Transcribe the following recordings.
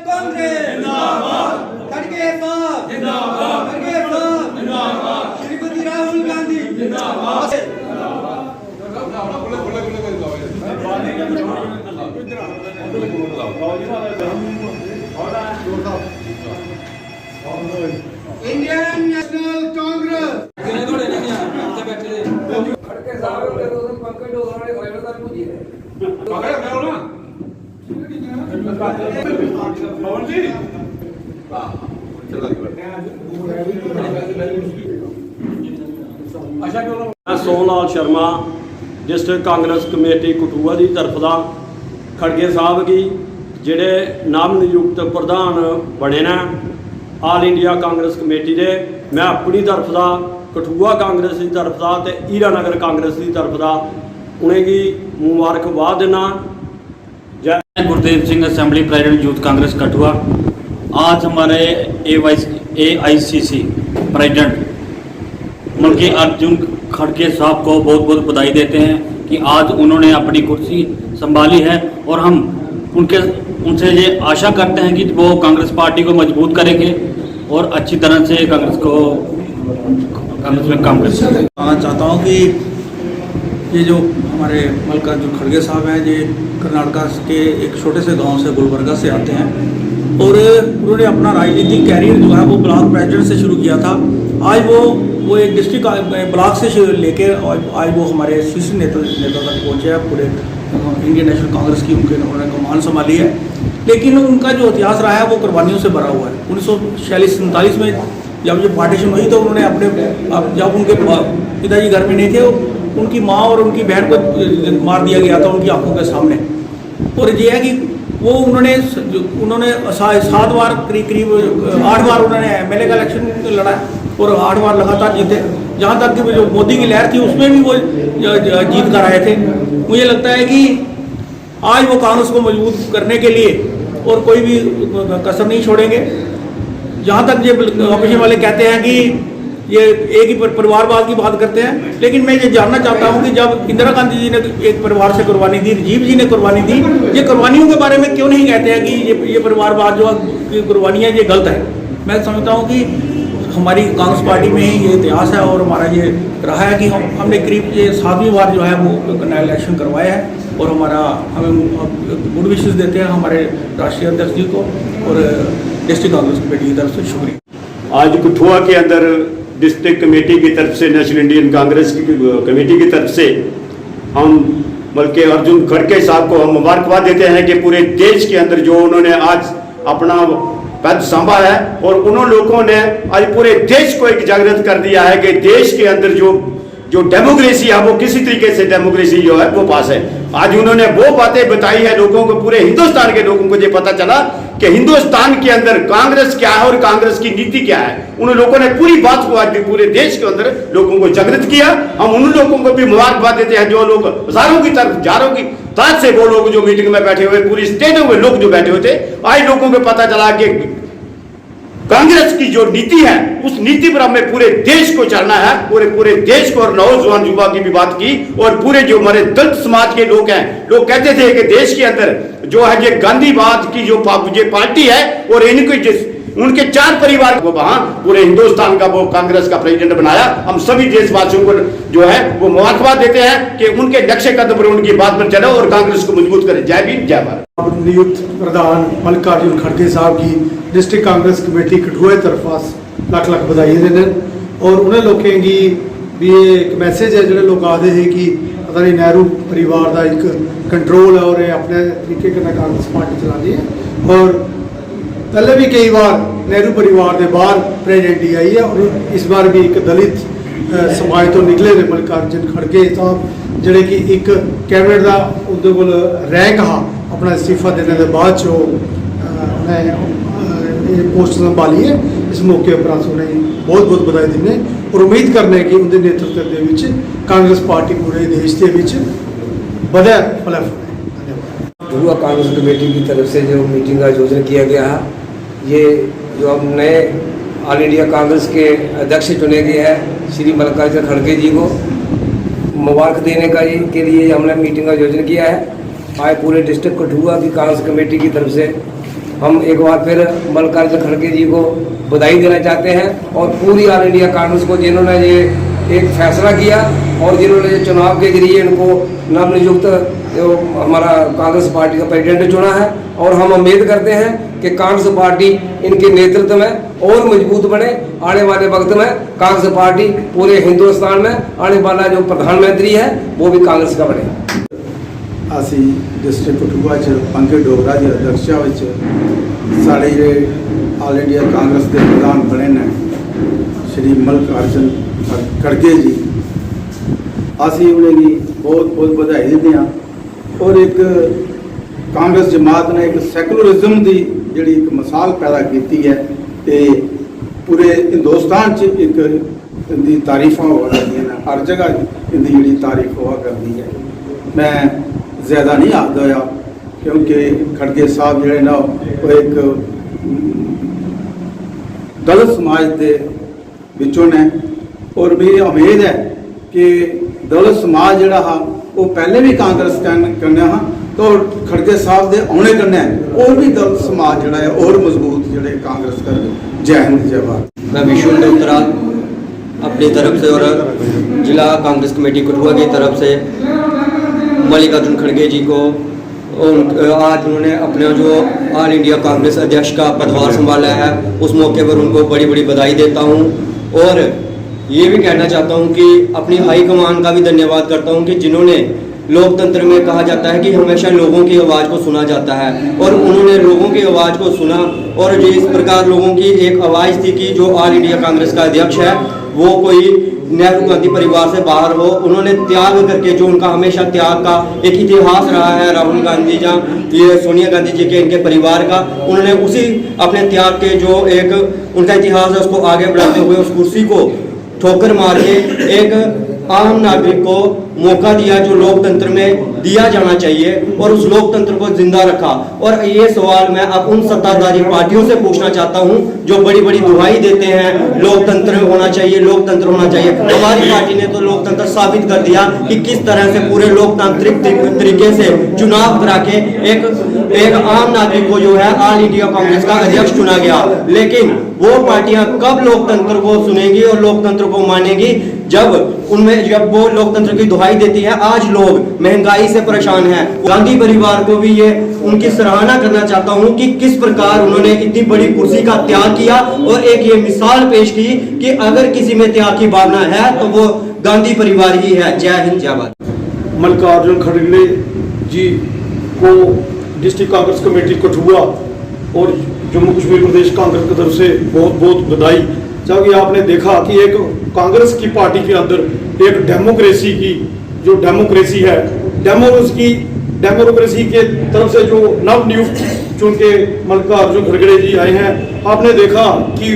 कांग्रेस जिंदाबाद, खड़गे साहब जिंदाबाद, खड़गे साहब जिंदाबाद, श्रीमती राहुल गांधी जिंदाबाद। Indian National Congress Sohlal Sharma district Congress committee Kathua की तरफ का खड़गे साहब की जेडे नाम नियुक्त प्रधान बने ने आल इंडिया कांग्रेस कमेटी के, मैं अपनी तरफ का कठुआ कांग्रेस की तरफ का तो हीरानगर कांग्रेस की तरफ का उन्हेंगी मुबारकबाद देना। जय Gurdev Singh assembly president youth Congress Kathua. आज हमारे AICC प्रेसिडेंट मलके अर्जुन खड़गे साहब को बहुत बहुत बधाई देते हैं कि आज उन्होंने अपनी कुर्सी संभाली है और हम उनसे ये आशा करते हैं कि वो कांग्रेस पार्टी को मजबूत करेंगे और अच्छी तरह से कांग्रेस में काम कर सकें। कहना चाहता हूँ कि ये जो हमारे मल्लिकार्जुन खड़गे साहब हैं, ये कर्नाटक के एक छोटे से गांव से गुलबर्गा से आते हैं और उन्होंने अपना राजनीतिक कैरियर जो है वो ब्लॉक प्रेसिडेंट से शुरू किया था। आज वो एक डिस्ट्रिक्ट ब्लॉक से लेके आज वो हमारे शीर्ष नेता तक पहुँचे हैं। पूरे इंडियन नेशनल कांग्रेस की उन्होंने कमान संभाली है, लेकिन उनका जो इतिहास रहा है वो कुर्बानियों से भरा हुआ है। 1946-47 में जब ये पार्टीशन हुई तो उन्होंने जब उनके पिताजी घर में नहीं थे, उनकी माँ और उनकी बहन को मार दिया गया था उनकी आंखों के सामने। और ये है कि वो उन्होंने 7 बार करीब 8 बार उन्होंने MLA का इलेक्शन लड़ा और 8 बार लगातार जीते। जहाँ तक कि जो मोदी की लहर थी उसमें भी वो जीत कर आए थे। मुझे लगता है कि आज वो कांग्रेस को मजबूत करने के लिए और कोई भी कसर नहीं छोड़ेंगे। जहाँ तक ये ऑपोजिशन वाले कहते हैं कि ये एक ही परिवारवाद की बात करते हैं, लेकिन मैं ये जानना चाहता हूँ कि जब इंदिरा गांधी जी ने एक परिवार से कुर्बानी दी, राजीव जी ने कुर्बानी दी, ये कुर्बानियों के बारे में क्यों नहीं कहते हैं कि ये परिवारवाद जो कुर्बानियाँ ये गलत है। मैं समझता हूँ कि हमारी कांग्रेस पार्टी में ही ये इतिहास है और हमारा ये रहा है कि हमने करीब ये 7वीं बार जो है वो नया इलेक्शन करवाया है और हमें गुड विशेस देते हैं हमारे राष्ट्रीय अध्यक्ष जी को और डिस्ट्रिक्ट कांग्रेस कमेटी की तरफ से शुक्रिया। आज कठुआ के अंदर डिस्ट्रिक्ट कमेटी की तरफ से, नेशनल इंडियन कांग्रेस की कमेटी की तरफ से हम बल्कि अर्जुन खड़गे साहब को हम मुबारकबाद देते हैं कि पूरे देश के अंदर जो उन्होंने आज अपना पद संभा है और उन्होंने लोगों ने आज पूरे देश को एक जागृत कर दिया है कि देश के अंदर जो डेमोक्रेसी है वो किसी तरीके से डेमोक्रेसी जो है वो पास है। आज उन्होंने वो बातें बताई है लोगों को, पूरे हिंदुस्तान के लोगों को ये पता चला कि हिंदुस्तान के अंदर कांग्रेस क्या है और कांग्रेस की नीति क्या है। उन लोगों ने पूरी बात को आज पूरे देश के अंदर लोगों को जागृत किया। हम उन लोगों को भी मुबारकबाद देते हैं जो लोग हजारों की तरफ हजारों की तादाद से वो लोग जो मीटिंग में बैठे हुए, पूरी स्टेटों में लोग जो बैठे हुए थे, आज लोगों को पता चला कि कांग्रेस की जो नीति है उस नीति पर हमें पूरे देश को चलना है। पूरे देश को और नौजवान युवा की भी बात की और पूरे जो हमारे दलित समाज के लोग हैं, लोग कहते थे कि देश के अंदर जो है ये गांधीवाद की जो पार्टी है और इनके उनके 4 परिवार को वहां पूरे हिंदुस्तान का वो कांग्रेस का प्रेसिडेंट बनाया। हम सभी देशवासियों को जो है वो मुबारकबाद देते हैं कि उनके नक्शे कदम पर उनकी बात पर चले और कांग्रेस को मजबूत करें। जय भीम, जय भारत। नियुक्त प्रधान मल्लिकार्जुन खड़गे साहब की डिस्ट्रिक्ट कांग्रेस कमेटी कठुआ की तरफ लाख लाख बधाई देने और उन्हें लोगों की भी एक मैसेज है जो लोग आते हैं कि पता नहीं नेहरू परिवार का एक कंट्रोल है और अपने तरीके के कांग्रेस पार्टी चलानी है। और पहले भी कई बार नेहरू परिवार के बाहर प्रेसिडेंट ही आई है और इस बार भी एक दलित समाज तो निकले ने मल्लिकार्जुन खड़गे साहब जोड़े कि एक कैबिनेट का उनके को रैंक हा अपना इस्तीफा देने के बाद जो पोस्ट संभाली है। इस मौके पर अस उन्हें बहुत बहुत बधाई देने और उम्मीद करने कि उनके नेतृत्व के कांग्रेस पार्टी पूरे देश के बढ़े फले कठुआ कांग्रेस कमेटी की तरफ से जो मीटिंग का आयोजन किया गया है, ये जो अब नए ऑल इंडिया कांग्रेस के अध्यक्ष चुने गए हैं श्री मल्लिकार्जुन खड़गे जी को मुबारक देने के लिए हमने मीटिंग का आयोजन किया है। आज पूरे डिस्ट्रिक्ट कठुआ की कांग्रेस कमेटी की तरफ से हम एक बार फिर मल्लिकार्जुन खड़गे जी को बधाई देना चाहते हैं और पूरी ऑल इंडिया कांग्रेस को, जिन्होंने ये एक फैसला किया और जिन्होंने चुनाव के जरिए इनको नवनियुक्त जो हमारा कांग्रेस पार्टी का प्रेसिडेंट चुना है। और हम उम्मीद करते हैं कि कांग्रेस पार्टी इनके नेतृत्व में और मजबूत बने। आने वाले वक्त में कांग्रेस पार्टी पूरे हिंदुस्तान में आने वाला जो प्रधानमंत्री है वो भी कांग्रेस का बने। ਅਸੀਂ ਡਿਸਟ੍ਰਿਕਟ ਕਠੂਆ 'ਚ ਪੰਕਜ ਡੋਗਰਾ ਦੀ ਅਧਿਕਸ਼ਤਾ ਵਿੱਚ ਸਾਡੇ ਜਿਹੜੇ ਆਲ ਇੰਡੀਆ ਕਾਂਗਰਸ ਦੇ ਪ੍ਰਧਾਨ ਬਣੇ ਨੇ ਸ਼੍ਰੀ ਮਲਕਾਰਜਨ ਖੜਗੇ ਜੀ, ਅਸੀਂ ਉਹਨਾਂ ਦੀ ਬਹੁਤ ਬਹੁਤ ਵਧਾਈ ਦਿੰਦੇ ਹਾਂ। ਔਰ ਇੱਕ ਕਾਂਗਰਸ ਜਮਾਤ ਨੇ ਇੱਕ ਸੈਕੂਲਰਿਜ਼ਮ ਦੀ ਜਿਹੜੀ ਇੱਕ ਮਿਸਾਲ ਪੈਦਾ ਕੀਤੀ ਹੈ ਤੇ ਪੂਰੇ ਹਿੰਦੁਸਤਾਨ 'ਚ ਇੱਕ ਇਹਦੀ ਤਾਰੀਫਾਂ ਹੋਆ ਕਰਦੀਆਂ ਨੇ, ਹਰ ਜਗ੍ਹਾ ਇਹਦੀ ਜਿਹੜੀ ਤਾਰੀਫ ਹੋਆ ਕਰਦੀ ਹੈ। मैं ज़्यादा नहीं आखदा होया क्योंकि खड़गे साहब जो ना वो एक दलित समाज के विचों ने और मेरी उम्मीद है कि दलित समाज जोड़ा हा वो पहले भी कांग्रेस कन्ने हाँ तो खड़गे साहब के आने कन्ने और भी दलित समाज जोड़ा है और मजबूत जोड़े कांग्रेस कर। जय हिंद जय भारत। मैं विश्वेंद्र उत्तरा अपनी तरफ से और जिला कांग्रेस कमेटी कठुआ की तरफ से मल्लिकार्जुन खड़गे जी को आज उन्होंने अपना जो ऑल इंडिया कांग्रेस अध्यक्ष का पदभार संभाला है उस मौके पर उनको बड़ी बड़ी बधाई देता हूं। और ये भी कहना चाहता हूं कि अपनी हाई कमान का भी धन्यवाद करता हूं कि जिन्होंने लोकतंत्र में कहा जाता है कि हमेशा लोगों की आवाज़ को सुना जाता है और उन्होंने लोगों की आवाज़ को सुना और जिस प्रकार लोगों की एक आवाज़ थी कि जो ऑल इंडिया कांग्रेस का अध्यक्ष है वो कोई नेहरू गांधी परिवार से बाहर हो, उन्होंने त्याग करके जो उनका हमेशा त्याग का एक इतिहास रहा है राहुल गांधी या ये सोनिया गांधी जी के इनके परिवार का, उन्होंने उसी अपने त्याग के जो एक उनका इतिहास है उसको आगे बढ़ाते हुए उस कुर्सी को ठोकर मार के एक आम नागरिक को मौका दिया जो लोकतंत्र में दिया जाना चाहिए और उस लोकतंत्र को जिंदा रखा। और ये सवाल मैं अब उन सत्ताधारी पार्टियों से पूछना चाहता हूं जो बड़ी बड़ी दुहाई देते हैं लोकतंत्र होना चाहिए, लोकतंत्र होना चाहिए। हमारी पार्टी ने तो लोकतंत्र साबित कर दिया कि किस तरह से पूरे लोकतांत्रिक तरीके से चुनाव करा के एक आम नागरिक को जो है ऑल इंडिया कांग्रेस का अध्यक्ष चुना गया। लेकिन वो पार्टियां कब लोकतंत्र को सुनेगी और लोकतंत्र को मानेगी जब वो लोकतंत्र की दुहाई देती है। आज लोग महंगाई से परेशान हैं। गांधी परिवार को भी ये उनकी सराहना करना चाहता हूं कि किस प्रकार उन्होंने इतनी बड़ी कुर्सी का त्याग किया और एक ये मिसाल पेश की कि अगर किसी में त्याग की भावना है तो वो गांधी परिवार ही है। जय हिंद जय भारत। मल्लिकार्जुन खड़गे जी को डिस्ट्रिक्ट कांग्रेस कमेटी कठुआ और जम्मू कश्मीर प्रदेश कांग्रेस की तरफ से बहुत बहुत बधाई। जबकि आपने देखा कि एक कांग्रेस की पार्टी के अंदर एक डेमोक्रेसी की जो डेमोक्रेसी है, डेमोक्रेसी के तरफ से जो नवनियुक्त चुन के मल्लिकार्जुन खड़गे जी आए हैं, आपने देखा कि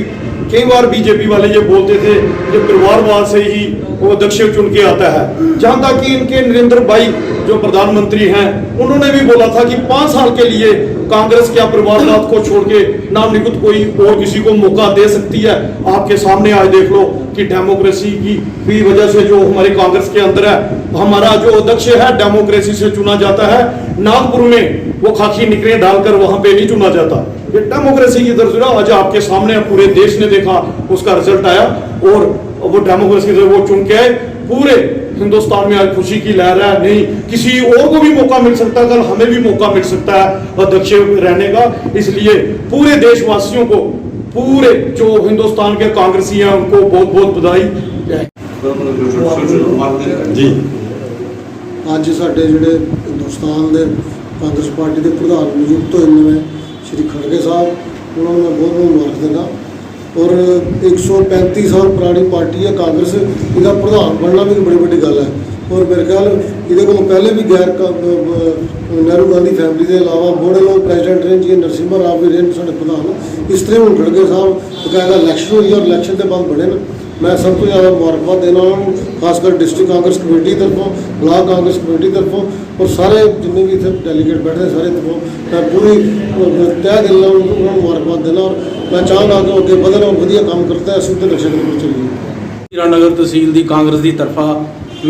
कई बार बीजेपी वाले ये बोलते थे कि परिवारवाद से ही वो अध्यक्ष चुन के आता है। जहां तक कि इनके नरेंद्र भाई जो प्रधानमंत्री हैं उन्होंने भी बोला था कि 5 साल के लिए कांग्रेस क्या परिवारवाद को छोड़ के नवनियुक्त कोई और किसी को मौका दे सकती है। आपके सामने आज देख लो कि डेमोक्रेसी की भी वजह से जो हमारी कांग्रेस के अंदर है, हमारा जो अध्यक्ष है डेमोक्रेसी से चुना जाता है। नागपुर में वो खाकी निकलें डालकर वहां पे नहीं चुना जाता। ये डेमोक्रेसी की तरफ आज आपके सामने पूरे देश ने देखा, उसका रिजल्ट आया और वो डेमोक्रेसी से वो चुन के आए। पूरे हिंदुस्तान में आज खुशी की लहर है। नहीं किसी और को भी मौका मिल सकता है, कल हमें भी मौका मिल सकता है अध्यक्ष रहने का। इसलिए पूरे देशवासियों को, पूरे जो हिंदुस्तान के कांग्रेसी हैं उनको बहुत बहुत बधाई। जी ਅੱਜ ਸਾਡੇ ਜਿਹੜੇ ਹਿੰਦੁਸਤਾਨ ਦੇ ਕਾਂਗਰਸ ਪਾਰਟੀ ਦੇ ਪ੍ਰਧਾਨ ਨਿਯੁਕਤ ਹੋਏ ਨੇ ਸ਼੍ਰੀ ਖੜਗੇ ਸਾਹਿਬ, ਉਹਨਾਂ ਨੂੰ ਮੈਂ ਬਹੁਤ ਬਹੁਤ ਮੁਬਾਰਕ ਦਿੰਦਾ। ਔਰ 135 ਸਾਲ ਪੁਰਾਣੀ ਪਾਰਟੀ ਹੈ ਕਾਂਗਰਸ, ਇਹਦਾ ਪ੍ਰਧਾਨ ਬਣਨਾ ਵੀ ਬੜੀ ਵੱਡੀ ਗੱਲ ਹੈ। ਔਰ ਮੇਰੇ ਖਿਆਲ ਇਹਦੇ ਕੋਲ ਪਹਿਲੇ ਵੀ ਨਹਿਰੂ ਗਾਂਧੀ ਫੈਮਿਲੀ ਦੇ ਇਲਾਵਾ ਬੜੇ ਲੋਕ ਪ੍ਰੈਜ਼ੀਡੈਂਟ ਰਹੇ, ਜੀ ਨਰਸਿਮਹਾ ਰਾਓ ਵੀ ਰਹੇ ਸਾਡੇ ਪ੍ਰਧਾਨ। ਇਸ ਤਰ੍ਹਾਂ ਹੁਣ ਖੜਗੇ ਸਾਹਿਬ ਬਕਾਇਦਾ ਇਲੈਕਸ਼ਨ ਹੋਈ ਔਰ ਇਲੈਕਸ਼ਨ ਦੇ ਬਾਅਦ ਬਣੇ ਨੇ। मैं सब तो ज़्यादा मुबारकबाद देना उन्होंने, खासकर डिस्ट्रिक्ट कांग्रेस कमेटी तरफों, ब्लॉक कांग्रेस कमेटी तरफों और सारे जितने भी इतने डेलीगेट बैठे सारे तरफों मैं पूरी तय दिल उन्होंने मुबारकबाद देना। और मैं चाहूँगा कि अगे बढ़न और वधिया काम करता है सिद्ध लक्ष्य पर चलिए। हीरानगर तहसील की कांग्रेस की तरफा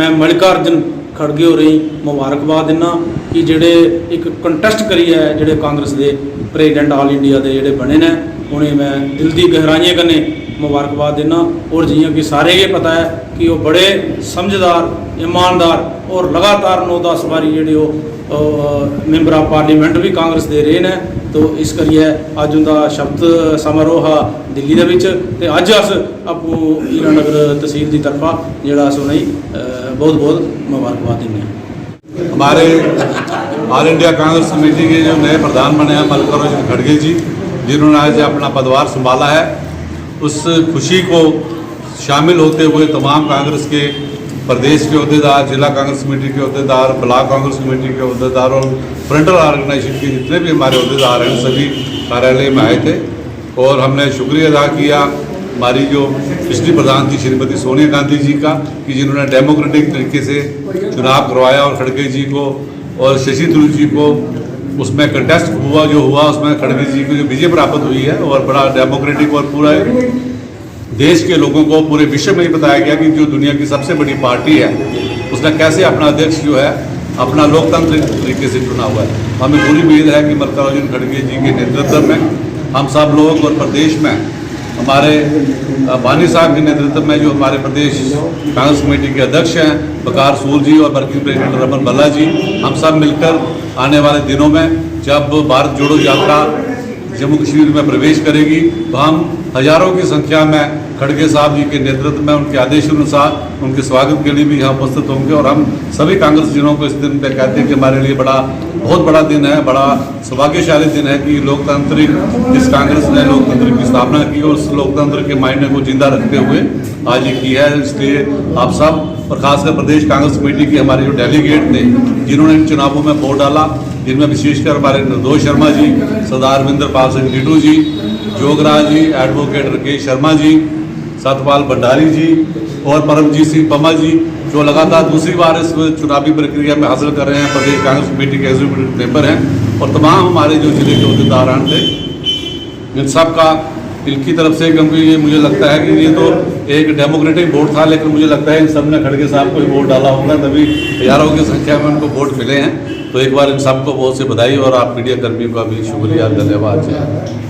मैं मल्लिकार्जुन खड़गे हो रही मुबारकबाद दिना कि ਜਿਹੜੇ ਇੱਕ ਕੰਟੈਸਟ ਕਰੀ ਹੈ ਜਿਹੜੇ ਕਾਂਗਰਸ ਦੇ ਪ੍ਰੈਜ਼ੀਡੈਂਟ ਆਲ ਇੰਡੀਆ ਦੇ ਜਿਹੜੇ ਬਣੇ ਨੇ उन्हें मैं दिल की गहराइयाँ कन्ने मुबारकबाद देना। और जियां कि सारे ये पता है कि वो बड़े समझदार ईमानदार और लगातार 9-10 बारी जेडे मैंबर ऑफ पार्लीमेंट भी कांग्रेस दे रहे हैं। तो इस करिए अज उनका शब्द समारोह दिल्ली दे विच ते अज अस आपू हीरानगर तहसील की तरफा जेड़ा अस उन्हें बहुत बहुत मुबारकबाद देने। हमारे ऑल इंडिया कांग्रेस कमेटी के जो नए प्रधान बने हैं मल्लिकार्जुन खड़गे जी, जिन्होंने आज अपना पदभार संभाला है, उस खुशी को शामिल होते हुए तमाम कांग्रेस के प्रदेश के अहदेदार, जिला कांग्रेस कमेटी के अहदेदार, ब्लॉक कांग्रेस कमेटी के अहदेदार और फ्रंटल ऑर्गेनाइजेशन के जितने भी हमारे अहदेदार हैं सभी कार्यालय में आए थे। और हमने शुक्रिया अदा किया हमारी जो पिछली प्रधान थी श्रीमती सोनिया गांधी जी का, कि जिन्होंने डेमोक्रेटिक तरीके से चुनाव करवाया और खड़गे जी को और शशि थरूर जी को उसमें कंटेस्ट हुआ जो हुआ उसमें खड़गे जी को जो विजय प्राप्त हुई है और बड़ा डेमोक्रेटिक और पूरा देश के लोगों को पूरे विश्व में ही बताया गया कि जो दुनिया की सबसे बड़ी पार्टी है उसने कैसे अपना अध्यक्ष जो है अपना लोकतांत्रिक तरीके से चुना हुआ है। हमें पूरी उम्मीद है कि मल्लिकार्जुन खड़गे जी के नेतृत्व में हम सब लोग और प्रदेश में हमारे बानी साहब के नेतृत्व में जो हमारे प्रदेश कांग्रेस कमेटी के अध्यक्ष हैं बकार सूर जी और वर्किंग प्रेसिडेंट रमन भल्ला जी, हम सब मिलकर आने वाले दिनों में जब भारत जोड़ो यात्रा जम्मू कश्मीर में प्रवेश करेगी तो हम हजारों की संख्या में खड़गे साहब जी के नेतृत्व में उनके आदेशानुसार उनके स्वागत के लिए भी यहाँ उपस्थित होंगे। और हम सभी कांग्रेस जनों को इस दिन पे कहते हैं कि हमारे लिए बहुत बड़ा दिन है, बड़ा सौभाग्यशाली दिन है कि लोकतांत्रिक जिस कांग्रेस ने लोकतंत्र की स्थापना की और उस लोकतंत्र के मायने को जिंदा रखते हुए आज ये की है। इसलिए आप सब और खासकर प्रदेश कांग्रेस कमेटी के हमारे जो डेलीगेट थे जिन्होंने इन चुनावों में वोट डाला, जिनमें विशेषकर हमारे निर्दोष शर्मा जी, सरदार रविंद्र पाल सिंह लीटू जी, जोगराज जी, एडवोकेट राकेश शर्मा जी, सतपाल भंडारी जी और परमजीत सिंह पमा जी, जो लगातार दूसरी बार इस चुनावी प्रक्रिया में हासिल कर रहे हैं, प्रदेश कांग्रेस कमेटी के एग्जीक्यूटिव मेंबर हैं। और तमाम हमारे जो जिले के अहदेदारान थे इन सब का इनकी तरफ से, क्योंकि ये मुझे लगता है कि ये तो एक डेमोक्रेटिक वोट था, लेकिन मुझे लगता है इन सब ने खड़गे साहब को ही वोट डाला होगा, तभी हजारों की संख्या में उनको वोट मिले हैं। तो एक बार इन सबको बहुत सी बधाई और आप मीडिया कर्मियों का भी शुक्रिया, धन्यवाद।